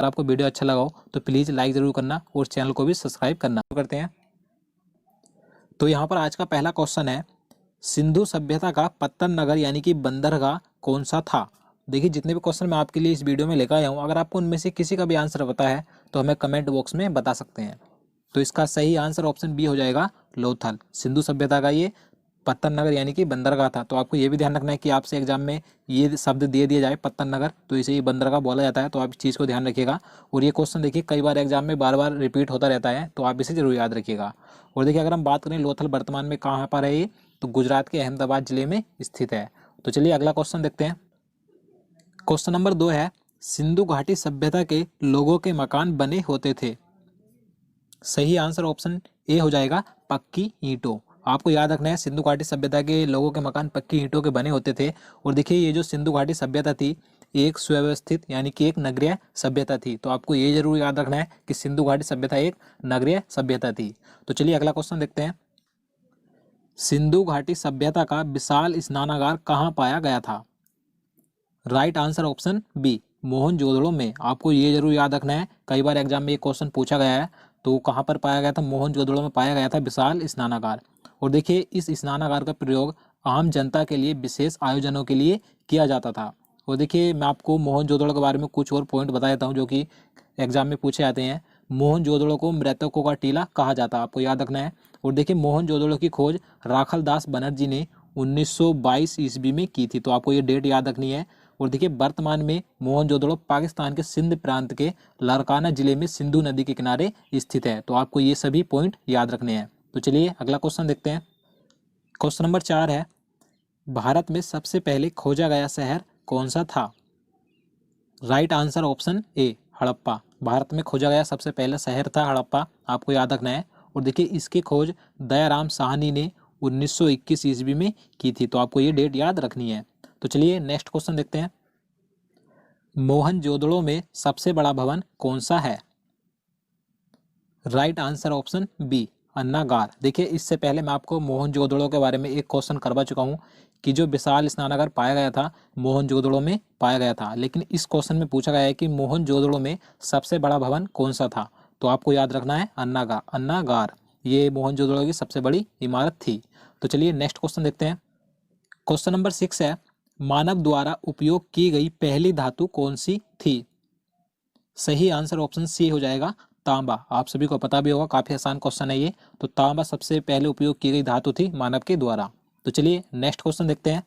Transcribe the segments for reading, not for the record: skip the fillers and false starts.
अगर आपको वीडियो अच्छा लगा हो तो प्लीज़ लाइक ज़रूर करना और चैनल को भी सब्सक्राइब करना। करते हैं। तो यहाँ पर आज का पहला क्वेश्चन है, सिंधु सभ्यता का पत्तन नगर यानी कि बंदरगाह कौन सा था। देखिए, जितने भी क्वेश्चन मैं आपके लिए इस वीडियो में लेकर आया हूँ, अगर आपको उनमें से किसी का भी आंसर पता है तो हमें कमेंट बॉक्स में बता सकते हैं। तो इसका सही आंसर ऑप्शन बी हो जाएगा, लोथल। सिंधु सभ्यता का ये पत्तन नगर यानी कि बंदरगाह था। तो आपको ये भी ध्यान रखना है कि आपसे एग्जाम में ये शब्द दे दिया जाए पत्तन नगर, तो इसे ये बंदरगाह बोला जाता है। तो आप इस चीज़ को ध्यान रखिएगा। और ये क्वेश्चन देखिए कई बार एग्जाम में बार बार रिपीट होता रहता है, तो आप इसे जरूर याद रखिएगा। और देखिए, अगर हम बात करें लोथल वर्तमान में कहाँ पर है, ये तो गुजरात के अहमदाबाद जिले में स्थित है। तो चलिए अगला क्वेश्चन देखते हैं। क्वेश्चन नंबर 2 है, सिंधु घाटी सभ्यता के लोगों के मकान बने होते थे। सही आंसर ऑप्शन ए हो जाएगा, पक्की ईंटों। आपको याद रखना है, सिंधु घाटी सभ्यता के लोगों के मकान पक्की ईंटों के बने होते थे। और देखिए, ये जो सिंधु घाटी सभ्यता थी एक सुव्यवस्थित यानी कि एक नगरीय सभ्यता थी। तो आपको ये जरूर याद रखना है कि सिंधु घाटी सभ्यता एक नगरीय सभ्यता थी। तो चलिए अगला क्वेश्चन देखते हैं। सिंधु घाटी सभ्यता का विशाल स्नानागार कहाँ पाया गया था। Right answer option B, Mohenjodaro में। आपको ये जरूर याद रखना है, कई बार एग्जाम में ये क्वेश्चन पूछा गया है। तो कहाँ पर पाया गया था, मोहनजोदड़ो में पाया गया था विशाल स्नानागार। और देखिए, इस स्नानागार का प्रयोग आम जनता के लिए विशेष आयोजनों के लिए किया जाता था। और देखिए, मैं आपको मोहनजोदड़ो के बारे में कुछ और पॉइंट बता देता हूँ जो कि एग्जाम में पूछे जाते हैं। मोहनजोदड़ो को मृतकों का टीला कहा जाता है, आपको याद रखना है। और देखिए, मोहनजोदड़ो की खोज राखल दास बनर्जी ने 1922 ईस्वी में की थी। तो आपको ये डेट याद रखनी है। और देखिए, वर्तमान में मोहनजोदड़ो पाकिस्तान के सिंध प्रांत के लारकाना जिले में सिंधु नदी के किनारे स्थित है। तो आपको ये सभी पॉइंट याद रखने हैं। तो चलिए अगला क्वेश्चन देखते हैं। क्वेश्चन नंबर 4 है, भारत में सबसे पहले खोजा गया शहर कौन सा था। Right answer option A, Harappa. Bharat में खोजा गया सबसे पहला शहर था हड़प्पा, आपको याद रखना है। और देखिए, इसकी खोज दयाराम साहनी ने 1921 ईस्वी में की थी। तो आपको ये डेट याद रखनी है। तो चलिए नेक्स्ट क्वेश्चन देखते हैं। मोहनजोदड़ो में सबसे बड़ा भवन कौन सा है। राइट आंसर ऑप्शन बी, अन्नागार। देखिए, इससे पहले मैं आपको मोहनजोदड़ो के बारे में एक क्वेश्चन करवा चुका हूँ कि जो विशाल स्नानागार पाया गया था मोहनजोदड़ो में पाया गया था। लेकिन इस क्वेश्चन में पूछा गया है कि मोहनजोदड़ो में सबसे बड़ा भवन कौन सा था। तो आपको याद रखना है अन्नागार। ये मोहनजोदड़ो की सबसे बड़ी इमारत थी। तो चलिए नेक्स्ट क्वेश्चन देखते हैं। क्वेश्चन नंबर 6 है, मानव द्वारा उपयोग की गई पहली धातु कौन सी थी। सही आंसर ऑप्शन सी हो जाएगा, तांबा। आप सभी को पता भी होगा, काफी आसान क्वेश्चन है ये। तो तांबा सबसे पहले उपयोग की गई धातु थी मानव के द्वारा। तो चलिए नेक्स्ट क्वेश्चन देखते हैं।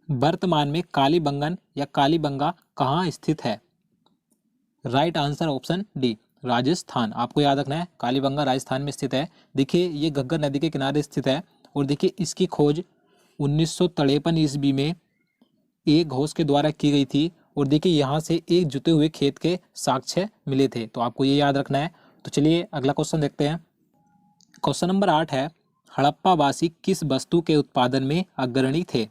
वर्तमान में कालीबंगन या कालीबंगा कहाँ स्थित है। Right answer option D, Rajasthan. आपको याद रखना है, कालीबंगा राजस्थान में स्थित है। देखिए, ये घग्गर नदी के किनारे स्थित है। और देखिए, इसकी खोज 1953 ईस्वी में एक घोष के द्वारा की गई थी। और देखिए, यहाँ से एक जुते हुए खेत के साक्ष्य मिले थे। तो आपको ये याद रखना है। तो चलिए अगला क्वेश्चन देखते हैं। क्वेश्चन नंबर 8 है, हड़प्पावासी किस वस्तु के उत्पादन में अग्रणी थे।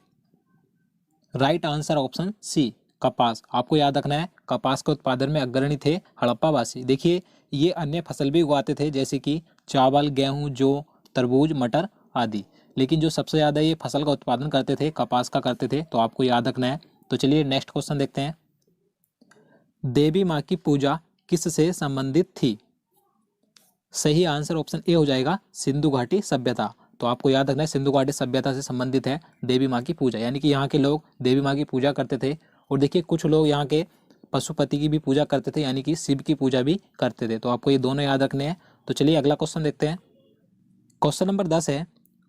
राइट आंसर ऑप्शन सी, कपास। आपको याद रखना है, कपास के उत्पादन में अग्रणी थे हड़प्पावासी। देखिए, ये अन्य फसल भी उगाते थे जैसे कि चावल, गेहूं, जौ, तरबूज, मटर आदि। लेकिन जो सबसे ज़्यादा ये फसल का उत्पादन करते थे कपास का करते थे। तो आपको याद रखना है। तो चलिए नेक्स्ट क्वेश्चन देखते हैं। देवी माँ की पूजा किससे संबंधित थी। सही आंसर ऑप्शन ए हो जाएगा, सिंधु घाटी सभ्यता। तो आपको याद रखना है, सिंधु घाटी सभ्यता से संबंधित है देवी माँ की पूजा, यानी कि यहाँ के लोग देवी माँ की पूजा करते थे। और देखिए, कुछ लोग यहाँ के पशुपति की भी पूजा करते थे, यानी कि शिव की पूजा भी करते थे। तो आपको ये दोनों याद रखने हैं। तो चलिए अगला क्वेश्चन देखते हैं। क्वेश्चन नंबर 10 है,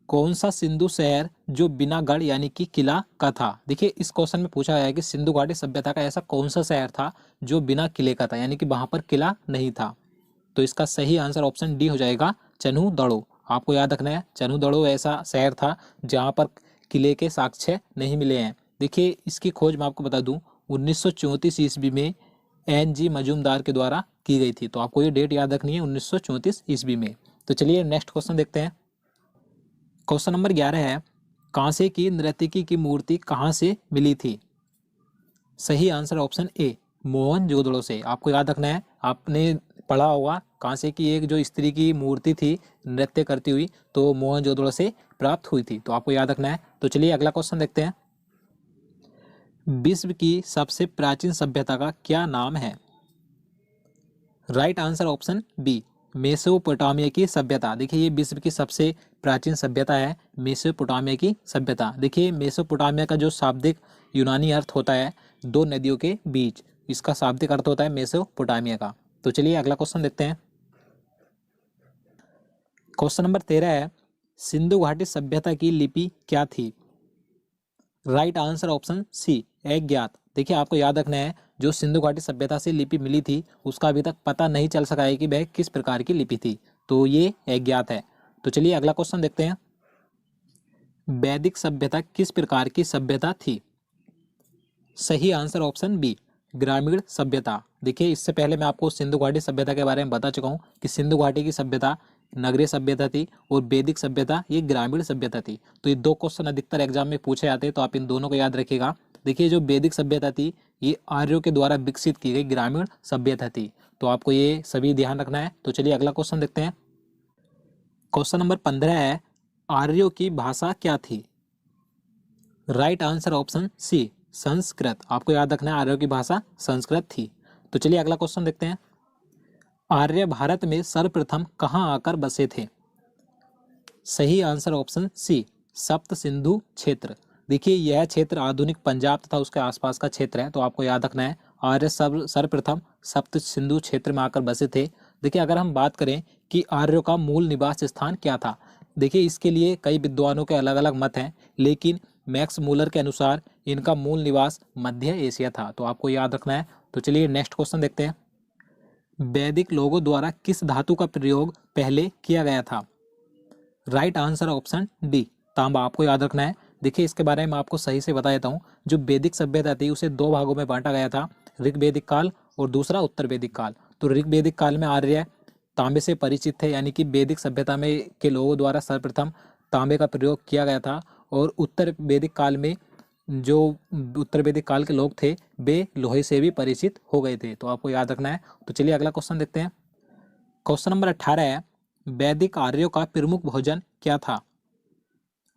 कौन सा सिंधु शहर जो बिना गढ़ यानी कि किला का था। देखिए, इस क्वेश्चन में पूछा गया है कि सिंधु घाटी सभ्यता का ऐसा कौन सा शहर था जो बिना किले का था, यानी कि वहां पर किला नहीं था। तो इसका सही आंसर ऑप्शन डी हो जाएगा, चन्हूदड़ो। आपको याद रखना है, चन्हूदड़ो ऐसा शहर था जहां पर किले के साक्ष्य नहीं मिले हैं। देखिए, इसकी खोज मैं आपको बता दूं 1934 ईस्वी में NG मजूमदार के द्वारा की गई थी। तो आपको ये डेट याद रखनी है, 1934 ईस्वी में। तो चलिए नेक्स्ट क्वेश्चन देखते हैं। क्वेश्चन नंबर 11 है, कांसे की नर्तकी की मूर्ति कहाँ से मिली थी। सही आंसर ऑप्शन ए, मोहनजोदड़ो से। आपको याद रखना है, आपने पढ़ा होगा कांसे की एक जो स्त्री की मूर्ति थी नृत्य करती हुई, तो मोहनजोदड़ो से प्राप्त हुई थी। तो आपको याद रखना है। तो चलिए अगला क्वेश्चन देखते हैं। विश्व की सबसे प्राचीन सभ्यता का क्या नाम है। Right answer option B, Mesopotamia की सभ्यता। देखिए ये विश्व की सबसे प्राचीन सभ्यता है मेसोपोटामिया की सभ्यता। देखिए मेसोपोटामिया का जो शाब्दिक यूनानी अर्थ होता है दो नदियों के बीच, इसका शाब्दिक अर्थ होता है मेसोपोटामिया का। तो चलिए अगला क्वेश्चन देखते हैं। क्वेश्चन नंबर 13 है, सिंधु घाटी सभ्यता की लिपि क्या थी? राइट आंसर ऑप्शन सी, अज्ञात। देखिए आपको याद रखना है जो सिंधु घाटी सभ्यता से लिपि मिली थी उसका अभी तक पता नहीं चल सका है कि वह किस प्रकार की लिपि थी, तो ये अज्ञात है। तो चलिए अगला क्वेश्चन देखते हैं। वैदिक सभ्यता किस प्रकार की सभ्यता थी? सही आंसर ऑप्शन बी, ग्रामीण सभ्यता। देखिए इससे पहले मैं आपको सिंधु घाटी सभ्यता के बारे में बता चुका हूँ कि सिंधु घाटी की सभ्यता नगरीय सभ्यता थी और वैदिक सभ्यता ये ग्रामीण सभ्यता थी। तो ये दो क्वेश्चन अधिकतर एग्जाम में पूछे जाते हैं, तो आप इन दोनों को याद रखिएगा। देखिए जो वैदिक सभ्यता थी ये आर्यों के द्वारा विकसित की गई ग्रामीण सभ्यता थी, तो आपको ये सभी ध्यान रखना है। तो चलिए अगला क्वेश्चन देखते हैं। क्वेश्चन नंबर 15 है, आर्यों की भाषा क्या थी? Right answer option C, Sanskrit. आपको याद रखना है आर्यों की भाषा संस्कृत थी। तो चलिए अगला क्वेश्चन देखते हैं। आर्य भारत में सर्वप्रथम कहाँ आकर बसे थे? सही आंसर ऑप्शन सी, सप्त सिंधु क्षेत्र। देखिए यह क्षेत्र आधुनिक पंजाब तथा उसके आसपास का क्षेत्र है, तो आपको याद रखना है आर्य सर्वप्रथम सप्त सिंधु क्षेत्र में आकर बसे थे। देखिए अगर हम बात करें कि आर्यों का मूल निवास स्थान क्या था, देखिए इसके लिए कई विद्वानों के अलग अलग मत हैं, लेकिन मैक्स मूलर के अनुसार इनका मूल निवास मध्य एशिया था, तो आपको याद रखना है। तो चलिए नेक्स्ट क्वेश्चन देखते हैं। वैदिक लोगों द्वारा किस धातु का प्रयोग पहले किया गया था? राइट आंसर ऑप्शन डी, तांबा। आपको याद रखना है। देखिए इसके बारे में आपको सही से बता देता हूँ। जो वैदिक सभ्यता थी उसे दो भागों में बांटा गया था, ऋग वैदिक काल और दूसरा उत्तर वैदिक काल। तो ऋग वैदिक काल में आर्य तांबे से परिचित थे, यानी कि वैदिक सभ्यता में के लोगों द्वारा सर्वप्रथम तांबे का प्रयोग किया गया था। और उत्तर वैदिक काल में जो उत्तर वैदिक काल के लोग थे वे लोहे से भी परिचित हो गए थे, तो आपको याद रखना है। तो चलिए अगला क्वेश्चन देखते हैं। क्वेश्चन नंबर 18 है, वैदिक आर्यों का प्रमुख भोजन क्या था?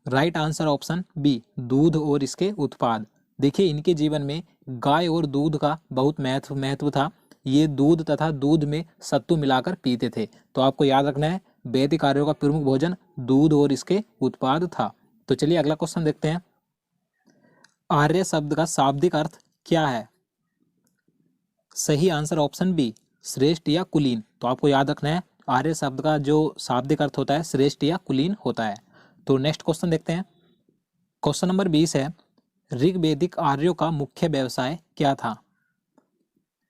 राइट आंसर ऑप्शन बी, दूध और इसके उत्पाद। देखिए इनके जीवन में गाय और दूध का बहुत महत्व था। ये दूध तथा दूध में सत्तू मिलाकर पीते थे, तो आपको याद रखना है वैदिक आर्यों का प्रमुख भोजन दूध और इसके उत्पाद था। तो चलिए अगला क्वेश्चन देखते हैं। आर्य शब्द का शाब्दिक अर्थ क्या है? सही आंसर ऑप्शन बी, श्रेष्ठ या कुलीन। तो आपको याद रखना है आर्य शब्द का जो शाब्दिक अर्थ होता है श्रेष्ठ या कुलीन होता है। तो नेक्स्ट क्वेश्चन देखते हैं। क्वेश्चन नंबर 20 है, ऋग्वैदिक आर्यों का मुख्य व्यवसाय क्या था?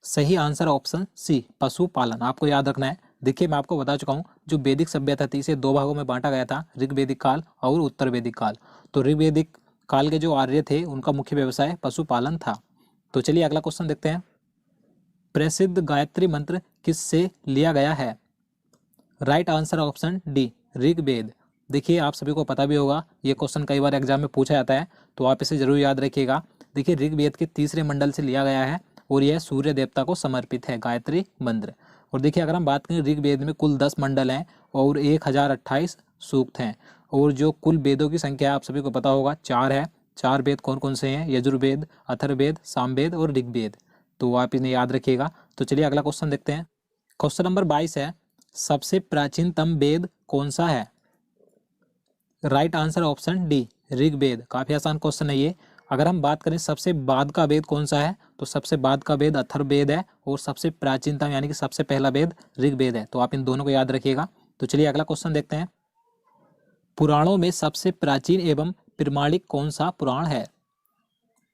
सही आंसर ऑप्शन सी, पशुपालन। आपको याद रखना है। देखिए मैं आपको बता चुका हूँ जो वैदिक सभ्यता थी इसे दो भागों में बांटा गया था, ऋग्वैदिक काल और उत्तर वैदिक काल। तो ऋग्वैदिक काल के जो आर्य थे उनका मुख्य व्यवसाय पशुपालन था। तो चलिए अगला क्वेश्चन देखते हैं। प्रसिद्ध गायत्री मंत्र किससे लिया गया है? Right answer option D, Rigveda. देखिए आप सभी को पता भी होगा, ये क्वेश्चन कई बार एग्जाम में पूछा जाता है, तो आप इसे जरूर याद रखिएगा। देखिए ऋग्वेद के तीसरे मंडल से लिया गया है और यह सूर्य देवता को समर्पित है गायत्री मंत्र। और देखिए अगर हम बात करें ऋग्वेद में कुल 10 मंडल हैं और 1028 सूक्त हैं, और जो कुल वेदों की संख्या आप सभी को पता होगा 4 है। 4 वेद कौन कौन से हैं? यजुर्वेद, अथर्ववेद, सामवेद और ऋग्वेद। तो आप इन्हें याद रखिएगा। तो चलिए अगला क्वेश्चन देखते हैं। क्वेश्चन नंबर 22 है, सबसे प्राचीनतम वेद कौन सा है? Right answer option D, Rigveda. काफी आसान क्वेश्चन है ये। अगर हम बात करें सबसे बाद का वेद कौन सा है, तो सबसे बाद का वेद अथर्ववेद है और सबसे प्राचीनतम यानी कि सबसे पहला वेद ऋग्वेद है। तो आप इन दोनों को याद रखिएगा। तो चलिए अगला क्वेश्चन देखते हैं। पुराणों में सबसे प्राचीन एवं प्रमाणिक कौन सा पुराण है?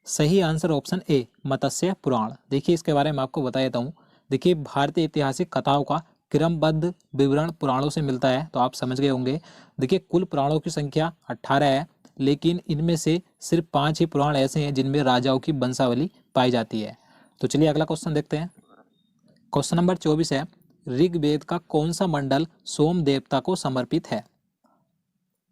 सही आंसर ऑप्शन ए, मत्स्य पुराण। देखिए इसके बारे में आपको बता देता हूँ। देखिए भारतीय ऐतिहासिक कथाओं का क्रमबद्ध विवरण पुराणों से मिलता है, तो आप समझ गए होंगे। देखिए कुल पुराणों की संख्या 18 है, लेकिन इनमें से सिर्फ 5 ही पुराण ऐसे हैं जिनमें राजाओं की वंशावली पाई जाती है। तो चलिए अगला क्वेश्चन देखते हैं। क्वेश्चन नंबर 24 है, ऋग्वेद का कौन सा मंडल सोम देवता को समर्पित है?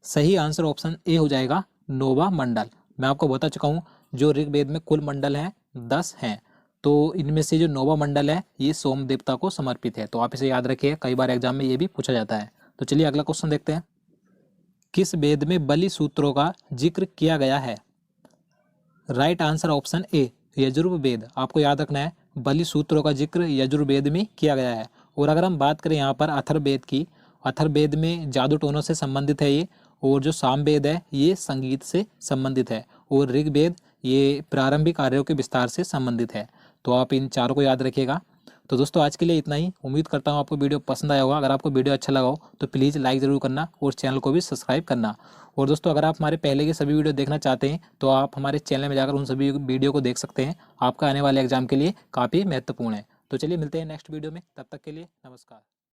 सही आंसर ऑप्शन ए हो जाएगा, नोवा मंडल। मैं आपको बता चुका हूँ जो ऋग्वेद में कुल मंडल हैं 10 हैं, तो इनमें से जो नोवा मंडल है ये सोम देवता को समर्पित है। तो आप इसे याद रखिए, कई बार एग्जाम में ये भी पूछा जाता है। तो चलिए अगला क्वेश्चन देखते हैं। किस वेद में बलि सूत्रों का जिक्र किया गया है? Right answer option A, Yajurveda. आपको याद रखना है बलि सूत्रों का जिक्र यजुर्वेद में किया गया है और अगर हम बात करें यहाँ पर अथर्ववेद की, अथर्ववेद में जादू टोनों से संबंधित है ये। और जो सामवेद है ये संगीत से संबंधित है। और ऋग्वेद ये प्रारंभिक कार्यों के विस्तार से संबंधित है। तो आप इन चारों को याद रखिएगा। तो दोस्तों आज के लिए इतना ही। उम्मीद करता हूँ आपको वीडियो पसंद आया होगा। अगर आपको वीडियो अच्छा लगा हो तो प्लीज़ लाइक ज़रूर करना और चैनल को भी सब्सक्राइब करना। और दोस्तों अगर आप हमारे पहले के सभी वीडियो देखना चाहते हैं तो आप हमारे चैनल में जाकर उन सभी वीडियो को देख सकते हैं। आपका आने वाले एग्जाम के लिए काफ़ी महत्वपूर्ण है। तो चलिए मिलते हैं नेक्स्ट वीडियो में, तब तक के लिए नमस्कार।